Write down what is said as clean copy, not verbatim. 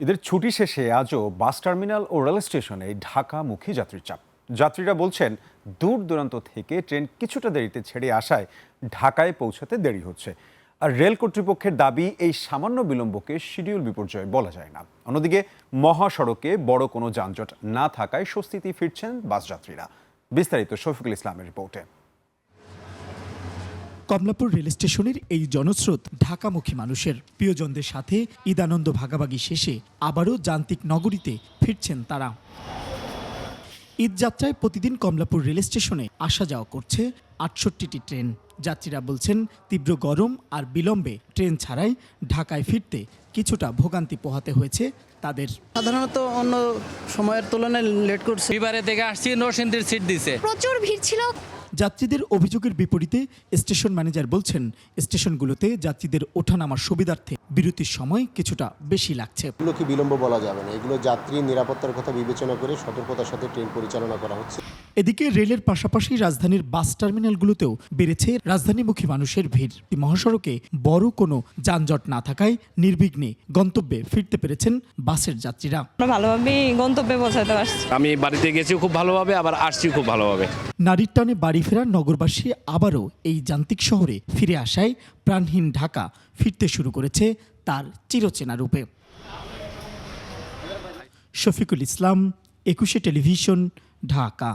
এদের ছুটি শেষে আজও বাস টার্মিনাল ও রেল স্টেশনে ঢাকামুখী যাত্রীর চাপ। যাত্রীরা বলছেন দূর দূরান্ত থেকে ট্রেন কিছুটা দেরিতে ছেড়ে আসায় ঢাকায় পৌঁছাতে দেরি হচ্ছে। আর রেল কর্তৃপক্ষের দাবি, এই সামান্য বিলম্বকে শিডিউল বিপর্যয় বলা যায় না। অন্যদিকে মহাসড়কে বড় কোনো যানজট না থাকায় স্বস্তিতে ফিরছেন বাস যাত্রীরা। বিস্তারিত শফিকুল ইসলামের রিপোর্টে। কমলাপুর রেল স্টেশনের এই জনস্রোত ঢাকামুখী মানুষের। প্রিয়জনদের সাথে ঈদানন্দ ভাগাভাগি শেষে আবারও যান্ত্রিক নগরীতে ফিরছেন তারা। ঈদযাত্রায় প্রতিদিন কমলাপুর রেল স্টেশনে আসা যাওয়া করছে ৬৮টি ট্রেন। যাত্রীরা বলছেন তীব্র গরম আর বিলম্বে ট্রেন ছাড়াই ঢাকায় ফিরতে কিছুটা ভোগান্তি পোহাতে হয়েছে তাদের। সাধারণত অন্য সময়ের তুলনায় লেট করছে। বিবারে থেকে আসছি, নরসিংদীর সিট দিছে। প্রচুর ভিড় ছিল। যাত্রীদের অভিযোগের বিপরীতে স্টেশন ম্যানেজার বলছেন, স্টেশনগুলোতে যাত্রীদের ওঠানামার সুবিধার্থে বিরতির সময় কিছুটা বেশি লাগছে। এগুলো কি বিলম্ব বলা যাবে না, এগুলো যাত্রী নিরাপত্তার কথা বিবেচনা করে সতর্কতার সাথে ট্রেন পরিচালনা করা হচ্ছে। এদিকে রেলের পাশাপাশি রাজধানীর বাস টার্মিনালগুলোতেও বেড়েছে রাজধানীমুখী মানুষের ভিড়। মহাসড়কে বড় কোনো যানজট না থাকায় নির্বিঘ্নে গন্তব্যে ফিরতে পেরেছেন বাসের যাত্রীরা। আমরা ভালোভাবে গন্তব্যে পৌঁছাতে পারছি। আমি বাড়িতে গেছি খুব ভালোভাবে, আবার আসছি খুব ভালোভাবে। নারীর টানে বাড়ি ফেরা নগরবাসী আবারও এই যান্ত্রিক শহরে ফিরে আসায় প্রাণহীন ঢাকা ফিরতে শুরু করেছে তার চিরচেনা রূপে। শফিকুল ইসলাম, ২১ টেলিভিশন, ঢাকা।